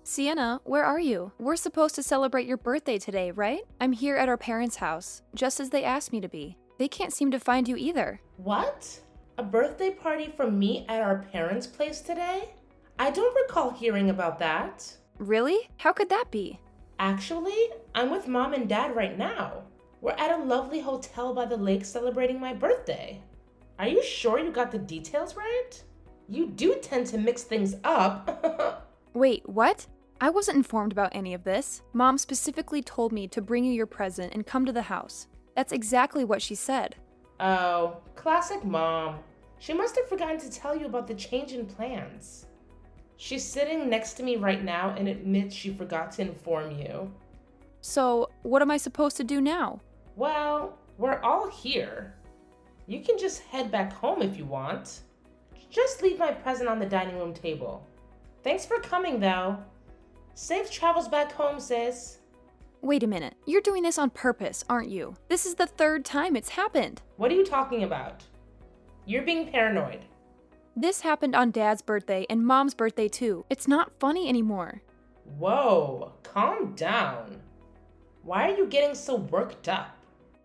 Sienna, where are you? We're supposed to celebrate your birthday today, right? I'm here at our parents' house, just as they asked me to be. They can't seem to find you either. What? A birthday party for me at our parents' place today? I don't recall hearing about that. Really? How could that be? Actually, I'm with mom and dad right now. We're at a lovely hotel by the lake celebrating my birthday. Are you sure you got the details right? You do tend to mix things up. Wait, what? I wasn't informed about any of this. Mom specifically told me to bring you your present and come to the house. That's exactly what she said. Oh, classic mom. She must have forgotten to tell you about the change in plans. She's sitting next to me right now and admits she forgot to inform you. So, what am I supposed to do now? Well, we're all here. You can just head back home if you want. Just leave my present on the dining room table. Thanks for coming, though. Safe travels back home, sis. Wait a minute. You're doing this on purpose, aren't you? This is the third time it's happened. What are you talking about? You're being paranoid. This happened on Dad's birthday and Mom's birthday too. It's not funny anymore. Whoa, calm down. Why are you getting so worked up?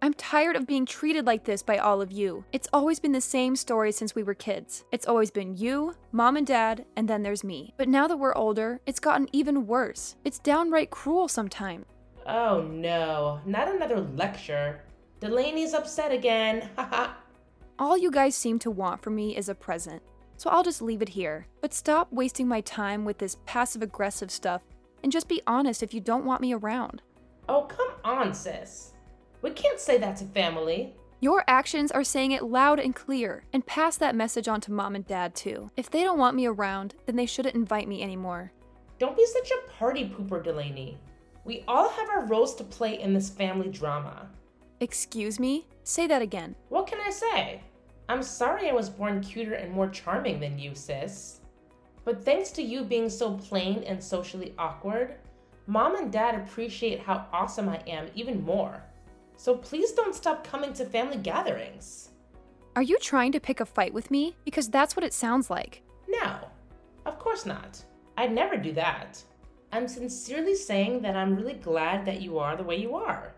I'm tired of being treated like this by all of you. It's always been the same story since we were kids. It's always been you, Mom and Dad, and then there's me. But now that we're older, it's gotten even worse. It's downright cruel sometimes. Oh no, not another lecture. Delaney's upset again, haha. All you guys seem to want from me is a present. So I'll just leave it here. But stop wasting my time with this passive-aggressive stuff and just be honest if you don't want me around. Oh, come on, sis. We can't say that to family. Your actions are saying it loud and clear, and pass that message on to Mom and Dad too. If they don't want me around, then they shouldn't invite me anymore. Don't be such a party pooper, Delaney. We all have our roles to play in this family drama. Excuse me? Say that again. What can I say? I'm sorry I was born cuter and more charming than you, sis. But thanks to you being so plain and socially awkward, Mom and Dad appreciate how awesome I am even more. So please don't stop coming to family gatherings. Are you trying to pick a fight with me? Because that's what it sounds like. No, of course not. I'd never do that. I'm sincerely saying that I'm really glad that you are the way you are.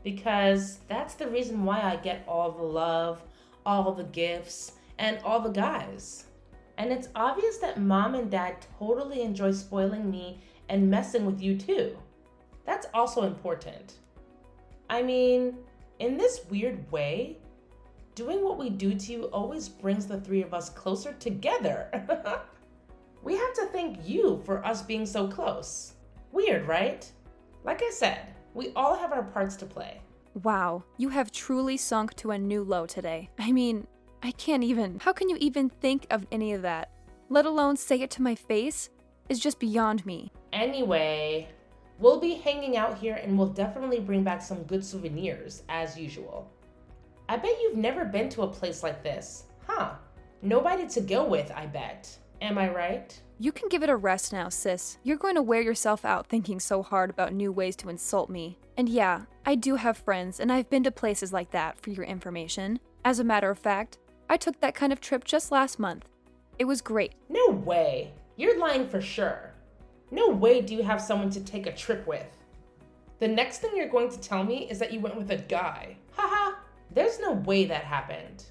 Because that's the reason why I get all the love, all the gifts, and all the guys. And it's obvious that Mom and Dad totally enjoy spoiling me and messing with you too. That's also important. I mean, in this weird way, doing what we do to you always brings the three of us closer together. We have to thank you for us being so close. Weird, right? Like I said, we all have our parts to play. Wow, you have truly sunk to a new low today. I mean, I can't even. How can you even think of any of that? Let alone say it to my face? Is just beyond me. Anyway, we'll be hanging out here and we'll definitely bring back some good souvenirs, as usual. I bet you've never been to a place like this, huh? Nobody to go with, I bet. Am I right? You can give it a rest now, sis. You're going to wear yourself out thinking so hard about new ways to insult me. And yeah, I do have friends, and I've been to places like that, for your information. As a matter of fact, I took that kind of trip just last month. It was great. No way. You're lying for sure. No way do you have someone to take a trip with. The next thing you're going to tell me is that you went with a guy. Haha, there's no way that happened.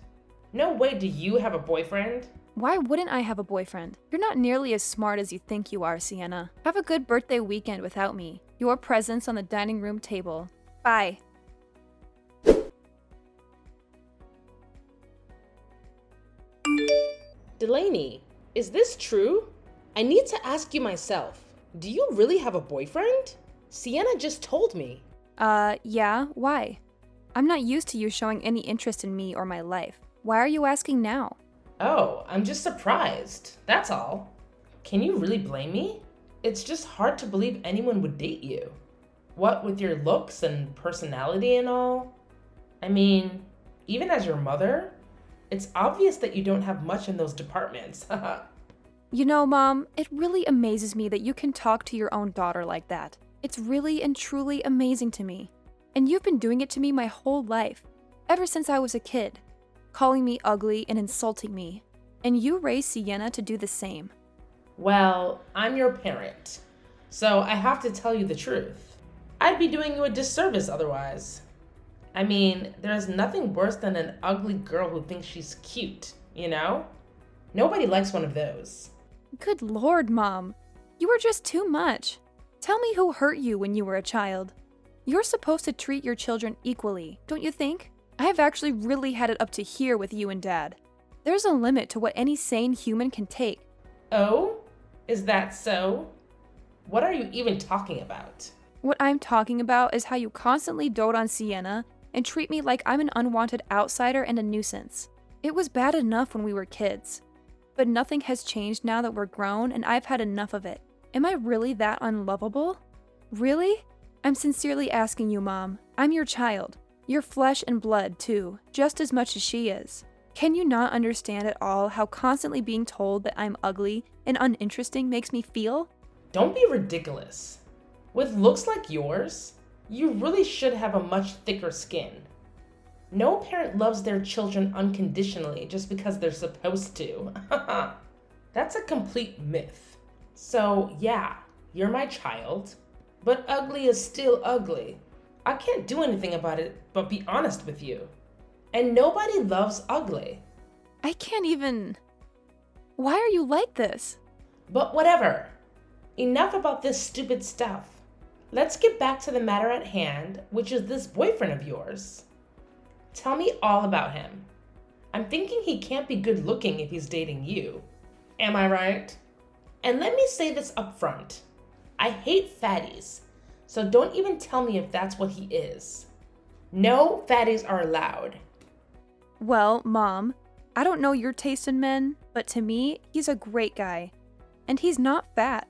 No way do you have a boyfriend? Why wouldn't I have a boyfriend? You're not nearly as smart as you think you are, Sienna. Have a good birthday weekend without me. Your presence on the dining room table. Bye. Delaney, is this true? I need to ask you myself. Do you really have a boyfriend? Sienna just told me. Yeah, why? I'm not used to you showing any interest in me or my life. Why are you asking now? Oh, I'm just surprised. That's all. Can you really blame me? It's just hard to believe anyone would date you. What with your looks and personality and all? I mean, even as your mother, it's obvious that you don't have much in those departments. You know, Mom, it really amazes me that you can talk to your own daughter like that. It's really and truly amazing to me. And you've been doing it to me my whole life, ever since I was a kid, calling me ugly and insulting me. And you raised Sienna to do the same. Well, I'm your parent, so I have to tell you the truth. I'd be doing you a disservice otherwise. I mean, there's nothing worse than an ugly girl who thinks she's cute, you know? Nobody likes one of those. Good Lord, Mom. You are just too much. Tell me who hurt you when you were a child. You're supposed to treat your children equally, don't you think? I have actually really had it up to here with you and Dad. There's a limit to what any sane human can take. Oh? Is that so? What are you even talking about? What I'm talking about is how you constantly dote on Sienna and treat me like I'm an unwanted outsider and a nuisance. It was bad enough when we were kids, but nothing has changed now that we're grown and I've had enough of it. Am I really that unlovable? Really? I'm sincerely asking you, Mom. I'm your child. Your flesh and blood, too, just as much as she is. Can you not understand at all how constantly being told that I'm ugly and uninteresting makes me feel? Don't be ridiculous. With looks like yours, you really should have a much thicker skin. No parent loves their children unconditionally just because they're supposed to. That's a complete myth. So yeah, you're my child, but ugly is still ugly. I can't do anything about it but be honest with you. And nobody loves ugly. I can't even... Why are you like this? But whatever. Enough about this stupid stuff. Let's get back to the matter at hand, which is this boyfriend of yours. Tell me all about him. I'm thinking he can't be good looking if he's dating you. Am I right? And let me say this up front. I hate fatties, so don't even tell me if that's what he is. No fatties are allowed. Well, Mom, I don't know your taste in men, but to me, he's a great guy. And he's not fat.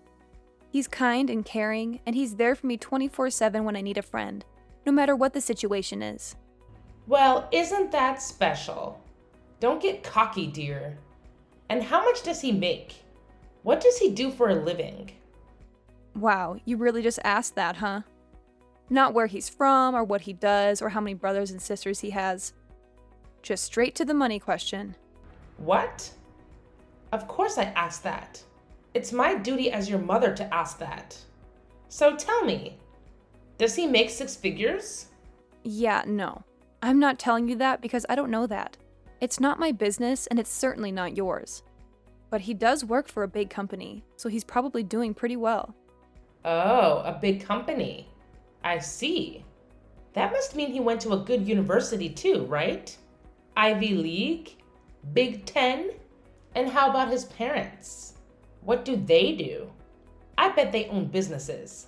He's kind and caring, and he's there for me 24/7 when I need a friend, no matter what the situation is. Well, isn't that special? Don't get cocky, dear. And how much does he make? What does he do for a living? Wow, you really just asked that, huh? Not where he's from, or what he does, or how many brothers and sisters he has. Just straight to the money question. What? Of course I asked that. It's my duty as your mother to ask that. So tell me, does he make 6 figures? Yeah, no. I'm not telling you that because I don't know that. It's not my business, and it's certainly not yours. But he does work for a big company, so he's probably doing pretty well. Oh, a big company. I see. That must mean he went to a good university too, right? Ivy League? Big Ten? And how about his parents? What do they do? I bet they own businesses.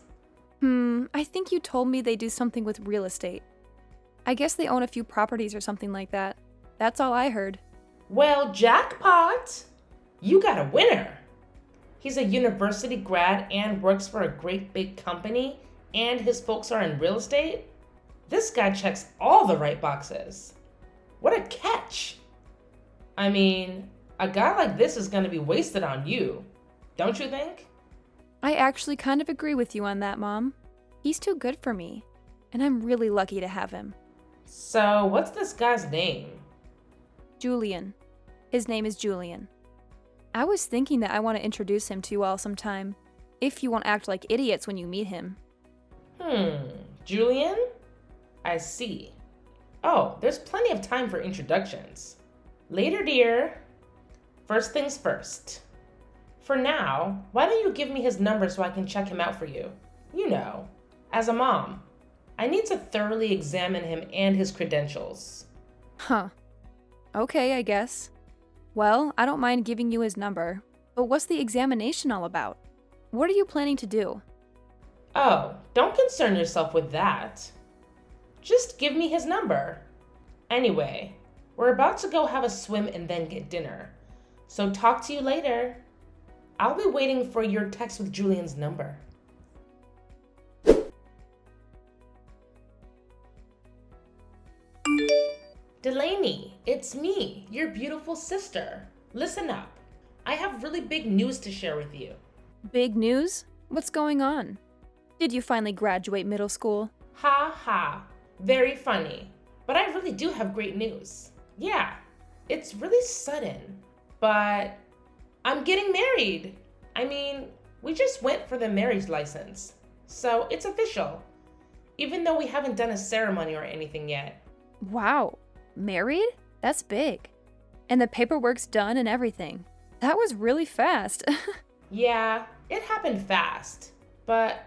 I think you told me they do something with real estate. I guess they own a few properties or something like that. That's all I heard. Well, jackpot! You got a winner! He's a university grad and works for a great big company, and his folks are in real estate? This guy checks all the right boxes. What a catch! I mean, a guy like this is gonna be wasted on you, don't you think? I actually kind of agree with you on that, Mom. He's too good for me, and I'm really lucky to have him. So, what's this guy's name? Julian. His name is Julian. I was thinking that I want to introduce him to you all sometime, if you won't act like idiots when you meet him. Julian? I see. Oh, there's plenty of time for introductions. Later, dear. First things first. For now, why don't you give me his number so I can check him out for you? You know, as a mom. I need to thoroughly examine him and his credentials. Huh. Okay, I guess. Well, I don't mind giving you his number, but what's the examination all about? What are you planning to do? Oh, don't concern yourself with that. Just give me his number. Anyway, we're about to go have a swim and then get dinner. So talk to you later. I'll be waiting for your text with Julian's number. Delaney, it's me, your beautiful sister. Listen up. I have really big news to share with you. Big news? What's going on? Did you finally graduate middle school? Ha ha. Very funny. But I really do have great news. Yeah, it's really sudden, but I'm getting married. I mean, we just went for the marriage license, so it's official, even though we haven't done a ceremony or anything yet. Wow, married? That's big. And the paperwork's done and everything. That was really fast. Yeah, it happened fast, but,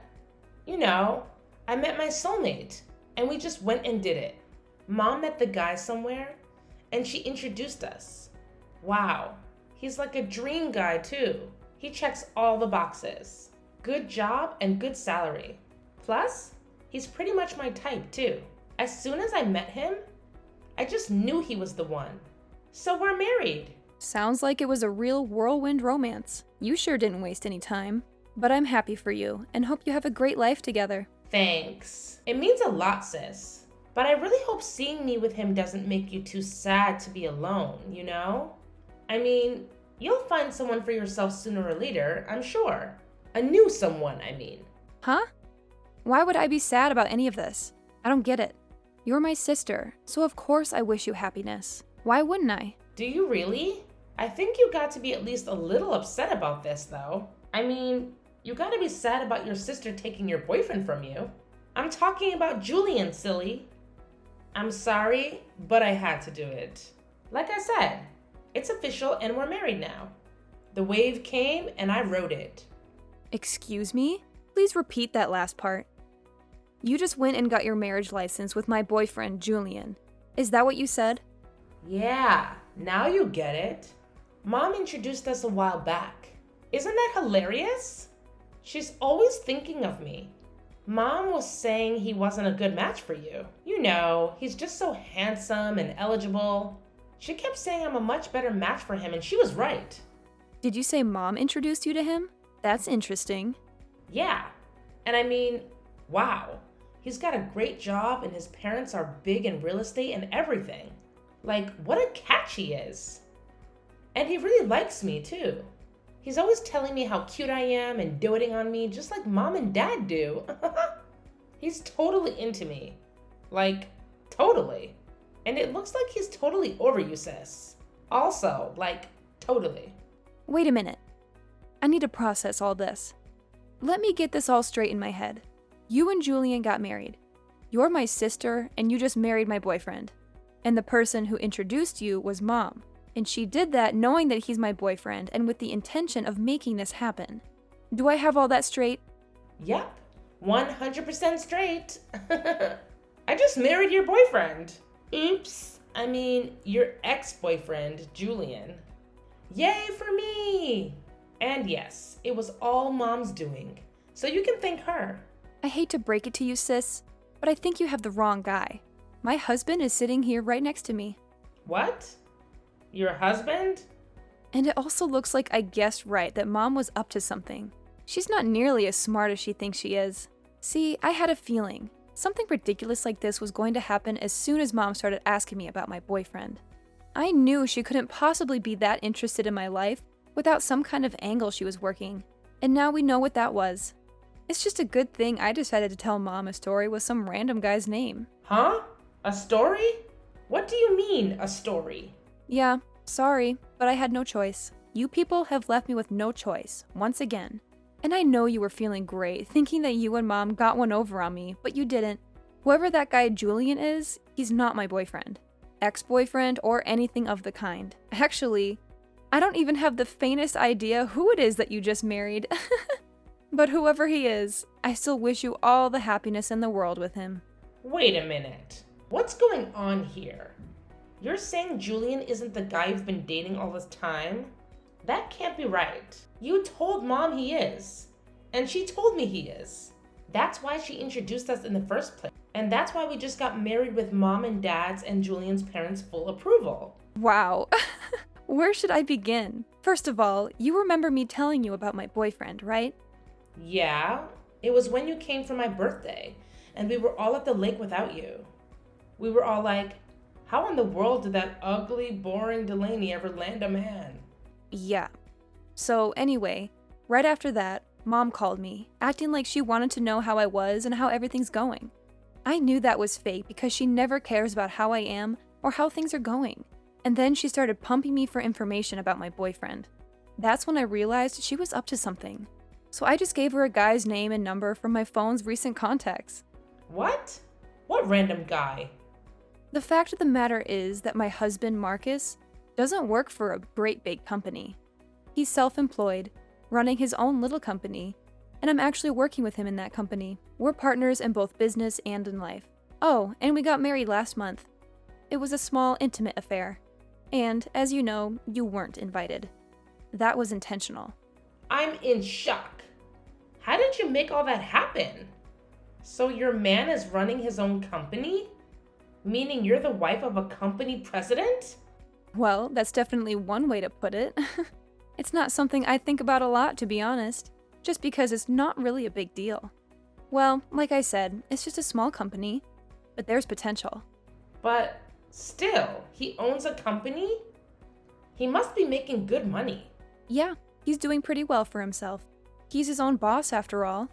I met my soulmate, and we just went and did it. Mom met the guy somewhere, and she introduced us. Wow, he's like a dream guy too. He checks all the boxes. Good job and good salary. Plus, he's pretty much my type too. As soon as I met him, I just knew he was the one. So we're married. Sounds like it was a real whirlwind romance. You sure didn't waste any time. But I'm happy for you and hope you have a great life together. Thanks. It means a lot, sis. But I really hope seeing me with him doesn't make you too sad to be alone, you know? I mean, you'll find someone for yourself sooner or later, I'm sure. A new someone, I mean. Huh? Why would I be sad about any of this? I don't get it. You're my sister, so of course I wish you happiness. Why wouldn't I? Do you really? I think you got to be at least a little upset about this, though. I mean, you gotta be sad about your sister taking your boyfriend from you. I'm talking about Julian, silly. I'm sorry, but I had to do it. Like I said, it's official and we're married now. The wave came and I rode it. Excuse me? Please repeat that last part. You just went and got your marriage license with my boyfriend, Julian. Is that what you said? Yeah, now you get it. Mom introduced us a while back. Isn't that hilarious? She's always thinking of me. Mom was saying he wasn't a good match for you. You know, he's just so handsome and eligible. She kept saying I'm a much better match for him, and she was right. Did you say Mom introduced you to him? That's interesting. Yeah, and I mean, wow. He's got a great job, and his parents are big in real estate and everything. Like, what a catch he is. And he really likes me, too. He's always telling me how cute I am and doting on me, just like Mom and Dad do. He's totally into me. Like, totally. And it looks like he's totally over you, sis. Also, like, totally. Wait a minute. I need to process all this. Let me get this all straight in my head. You and Julian got married. You're my sister, and you just married my boyfriend. And the person who introduced you was Mom. And she did that knowing that he's my boyfriend and with the intention of making this happen. Do I have all that straight? Yep, 100% straight. I just married your boyfriend. Oops, I mean your ex-boyfriend, Julian. Yay for me! And yes, it was all Mom's doing, so you can thank her. I hate to break it to you, sis, but I think you have the wrong guy. My husband is sitting here right next to me. What? Your husband? And it also looks like I guessed right that Mom was up to something. She's not nearly as smart as she thinks she is. See, I had a feeling. Something ridiculous like this was going to happen as soon as Mom started asking me about my boyfriend. I knew she couldn't possibly be that interested in my life without some kind of angle she was working. And now we know what that was. It's just a good thing I decided to tell Mom a story with some random guy's name. Huh? A story? What do you mean, a story? Yeah, sorry, but I had no choice. You people have left me with no choice, once again. And I know you were feeling great, thinking that you and Mom got one over on me, but you didn't. Whoever that guy Julian is, he's not my boyfriend, ex-boyfriend, or anything of the kind. Actually, I don't even have the faintest idea who it is that you just married. But whoever he is, I still wish you all the happiness in the world with him. Wait a minute. What's going on here? You're saying Julian isn't the guy you've been dating all this time? That can't be right. You told Mom he is. And she told me he is. That's why she introduced us in the first place. And that's why we just got married with Mom and Dad's and Julian's parents' full approval. Wow. Where should I begin? First of all, you remember me telling you about my boyfriend, right? Yeah, it was when you came for my birthday. And we were all at the lake without you. We were all like, how in the world did that ugly, boring Delaney ever land a man? Yeah. So anyway, right after that, Mom called me, acting like she wanted to know how I was and how everything's going. I knew that was fake because she never cares about how I am or how things are going. And then she started pumping me for information about my boyfriend. That's when I realized she was up to something. So I just gave her a guy's name and number from my phone's recent contacts. What? What random guy? The fact of the matter is that my husband, Marcus, doesn't work for a great big company. He's self-employed, running his own little company, and I'm actually working with him in that company. We're partners in both business and in life. Oh, and we got married last month. It was a small, intimate affair. And, as you know, you weren't invited. That was intentional. I'm in shock. How did you make all that happen? So your man is running his own company? Meaning you're the wife of a company president? Well, that's definitely one way to put it. It's not something I think about a lot, to be honest, just because it's not really a big deal. Well, like I said, it's just a small company, but there's potential. But still, he owns a company? He must be making good money. Yeah, he's doing pretty well for himself. He's his own boss, after all.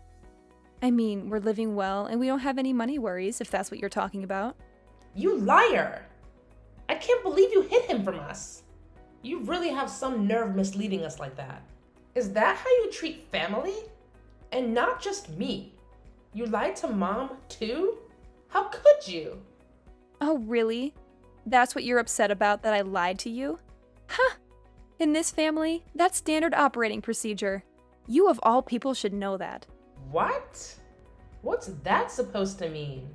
I mean, we're living well, and we don't have any money worries, if that's what you're talking about. You liar! I can't believe you hid him from us. You really have some nerve misleading us like that. Is that how you treat family? And not just me. You lied to Mom, too? How could you? Oh, really? That's what you're upset about, that I lied to you? Huh! In this family, that's standard operating procedure. You of all people should know that. What? What's that supposed to mean?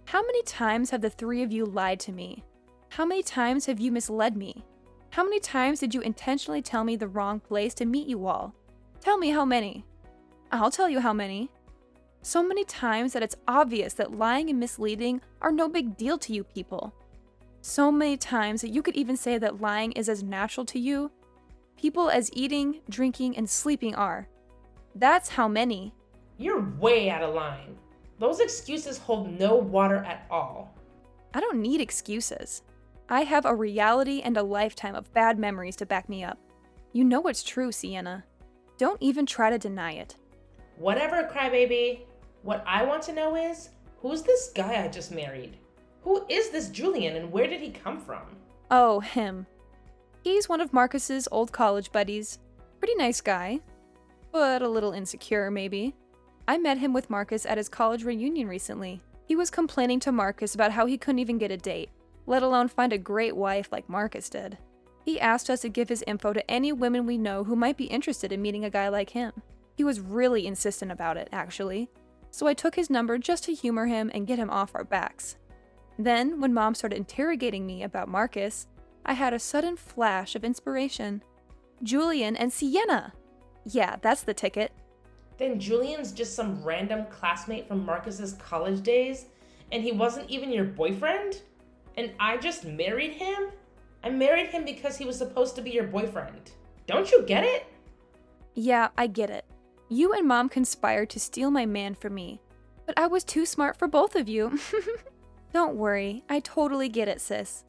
How many times have the three of you lied to me? How many times have you misled me? How many times did you intentionally tell me the wrong place to meet you all? Tell me how many. I'll tell you how many. So many times that it's obvious that lying and misleading are no big deal to you people. So many times that you could even say that lying is as natural to you people as eating, drinking, and sleeping are. That's how many. You're way out of line. Those excuses hold no water at all. I don't need excuses. I have a reality and a lifetime of bad memories to back me up. You know it's true, Sienna. Don't even try to deny it. Whatever, crybaby. What I want to know is, who's this guy I just married? Who is this Julian and where did he come from? Oh, him. He's one of Marcus's old college buddies. Pretty nice guy, but a little insecure, maybe. I met him with Marcus at his college reunion recently. He was complaining to Marcus about how he couldn't even get a date, let alone find a great wife like Marcus did. He asked us to give his info to any women we know who might be interested in meeting a guy like him. He was really insistent about it, actually. So I took his number just to humor him and get him off our backs. Then, when Mom started interrogating me about Marcus, I had a sudden flash of inspiration. Julian and Sienna! Yeah, that's the ticket. Then Julian's just some random classmate from Marcus's college days, and he wasn't even your boyfriend? And I just married him? I married him because he was supposed to be your boyfriend. Don't you get it? Yeah, I get it. You and Mom conspired to steal my man from me, but I was too smart for both of you. Don't worry, I totally get it, sis.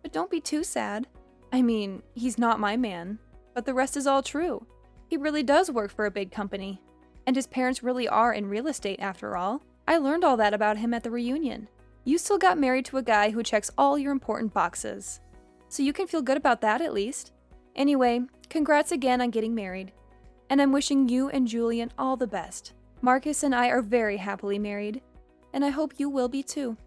But don't be too sad. I mean, he's not my man, but the rest is all true. He really does work for a big company, and his parents really are in real estate after all. I learned all that about him at the reunion. You still got married to a guy who checks all your important boxes, so you can feel good about that at least. Anyway, congrats again on getting married, and I'm wishing you and Julian all the best. Marcus and I are very happily married, and I hope you will be too.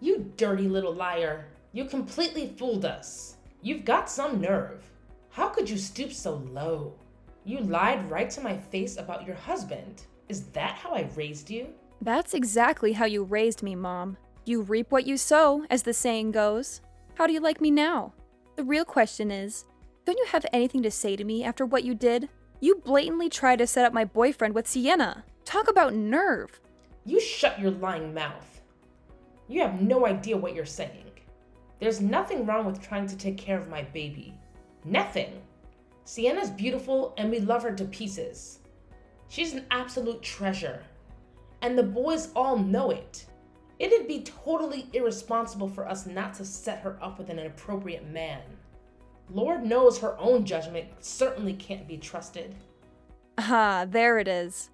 You dirty little liar. You completely fooled us. You've got some nerve. How could you stoop so low? You lied right to my face about your husband. Is that how I raised you? That's exactly how you raised me, Mom. You reap what you sow, as the saying goes. How do you like me now? The real question is, don't you have anything to say to me after what you did? You blatantly tried to set up my boyfriend with Sienna. Talk about nerve. You shut your lying mouth. You have no idea what you're saying. There's nothing wrong with trying to take care of my baby. Nothing. Sienna's beautiful and we love her to pieces. She's an absolute treasure. And the boys all know it. It'd be totally irresponsible for us not to set her up with an inappropriate man. Lord knows her own judgment certainly can't be trusted. Ah, there it is.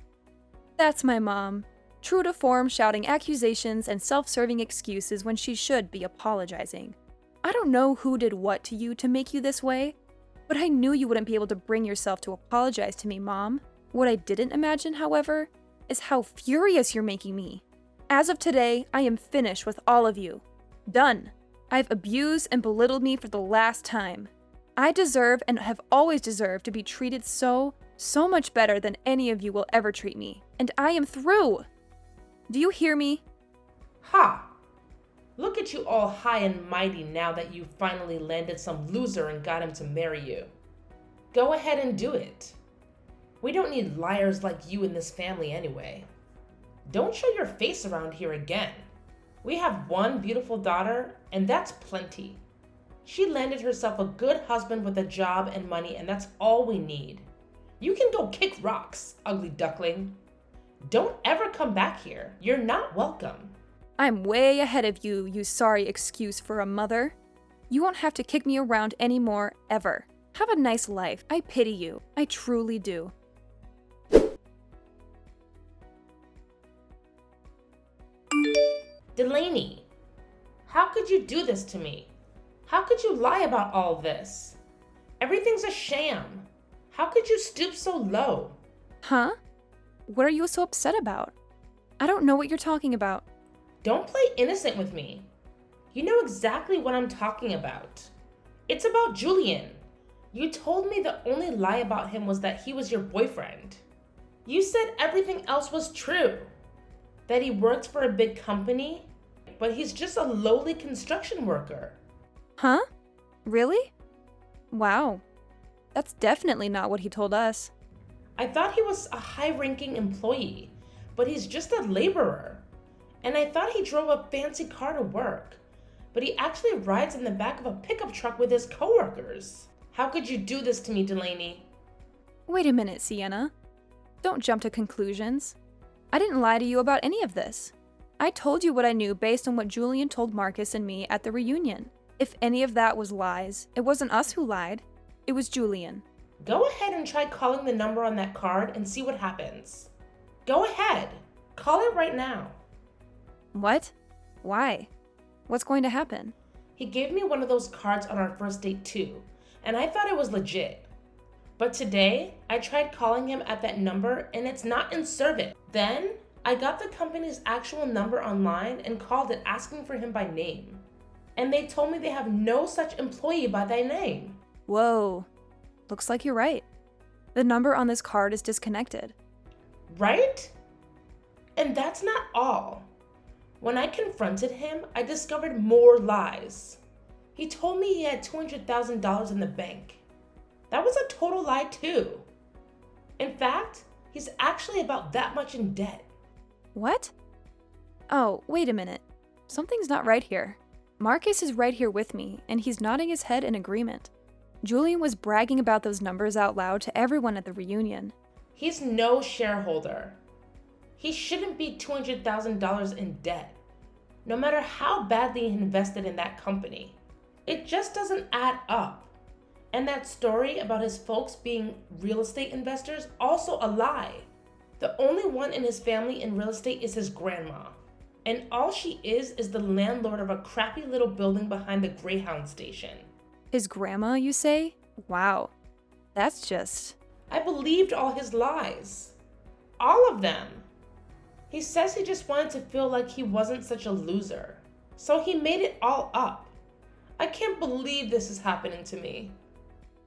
That's my mom. True to form, shouting accusations and self-serving excuses when she should be apologizing. I don't know who did what to you to make you this way, but I knew you wouldn't be able to bring yourself to apologize to me, Mom. What I didn't imagine, however, is how furious you're making me. As of today, I am finished with all of you. Done. I've abused and belittled me for the last time. I deserve and have always deserved to be treated so much better than any of you will ever treat me. And I am through. Do you hear me? Ha! Look at you all high and mighty now that you finally landed some loser and got him to marry you. Go ahead and do it. We don't need liars like you in this family anyway. Don't show your face around here again. We have one beautiful daughter, and that's plenty. She landed herself a good husband with a job and money, and that's all we need. You can go kick rocks, ugly duckling. Don't ever come back here. You're not welcome. I'm way ahead of you, you sorry excuse for a mother. You won't have to kick me around anymore, ever. Have a nice life. I pity you. I truly do. Delaney, how could you do this to me? How could you lie about all this? Everything's a sham. How could you stoop so low? Huh? What are you so upset about? I don't know what you're talking about. Don't play innocent with me. You know exactly what I'm talking about. It's about Julian. You told me the only lie about him was that he was your boyfriend. You said everything else was true. That he worked for a big company, but he's just a lowly construction worker. Huh? Really? Wow. That's definitely not what he told us. I thought he was a high-ranking employee, but he's just a laborer. And I thought he drove a fancy car to work, but he actually rides in the back of a pickup truck with his coworkers. How could you do this to me, Delaney? Wait a minute, Sienna. Don't jump to conclusions. I didn't lie to you about any of this. I told you what I knew based on what Julian told Marcus and me at the reunion. If any of that was lies, it wasn't us who lied. It was Julian. Go ahead and try calling the number on that card and see what happens. Go ahead. Call it right now. What? Why? What's going to happen? He gave me one of those cards on our first date too, and I thought it was legit. But today, I tried calling him at that number and it's not in service. Then, I got the company's actual number online and called it asking for him by name. And they told me they have no such employee by that name. Whoa. Looks like you're right. The number on this card is disconnected. Right? And that's not all. When I confronted him, I discovered more lies. He told me he had $200,000 in the bank. That was a total lie too. In fact, he's actually about that much in debt. What? Oh, wait a minute. Something's not right here. Marcus is right here with me, and he's nodding his head in agreement. Julian was bragging about those numbers out loud to everyone at the reunion. He's no shareholder. He shouldn't be $200,000 in debt, no matter how badly he invested in that company. It just doesn't add up. And that story about his folks being real estate investors, also a lie. The only one in his family in real estate is his grandma. And all she is the landlord of a crappy little building behind the Greyhound station. His grandma, you say? Wow. That's just... I believed all his lies. All of them. He says he just wanted to feel like he wasn't such a loser. So he made it all up. I can't believe this is happening to me.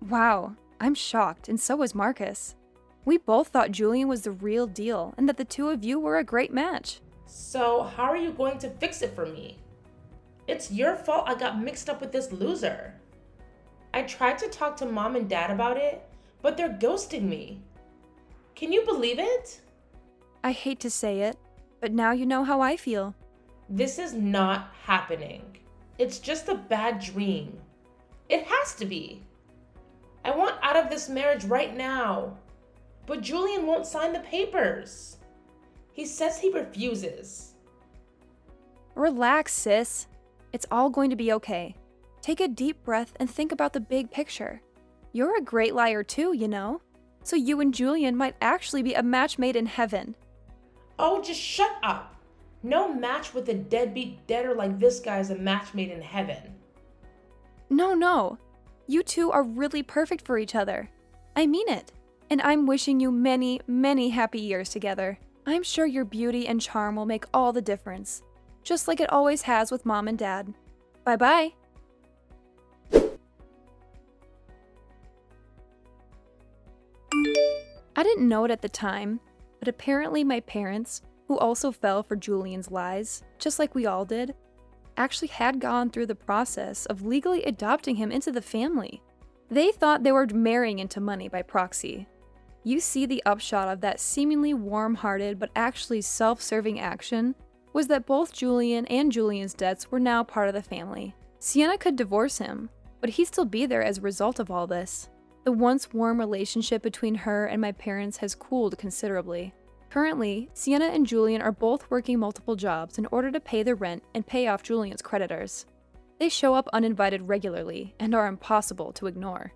Wow. I'm shocked, and so was Marcus. We both thought Julian was the real deal, and that the two of you were a great match. So how are you going to fix it for me? It's your fault I got mixed up with this loser. I tried to talk to Mom and Dad about it, but they're ghosting me. Can you believe it? I hate to say it, but now you know how I feel. This is not happening. It's just a bad dream. It has to be. I want out of this marriage right now. But Julian won't sign the papers. He says he refuses. Relax, sis. It's all going to be okay. Take a deep breath and think about the big picture. You're a great liar too, you know. So you and Julian might actually be a match made in heaven. Oh, just shut up. No match with a deadbeat debtor like this guy is a match made in heaven. No. You two are really perfect for each other. I mean it. And I'm wishing you many, many happy years together. I'm sure your beauty and charm will make all the difference, just like it always has with Mom and Dad. Bye-bye. I didn't know it at the time, but apparently my parents, who also fell for Julian's lies, just like we all did, actually had gone through the process of legally adopting him into the family. They thought they were marrying into money by proxy. You see, the upshot of that seemingly warm-hearted but actually self-serving action was that both Julian and Julian's debts were now part of the family. Sienna could divorce him, but he'd still be there as a result of all this. The once warm relationship between her and my parents has cooled considerably. Currently, Sienna and Julian are both working multiple jobs in order to pay the rent and pay off Julian's creditors. They show up uninvited regularly and are impossible to ignore.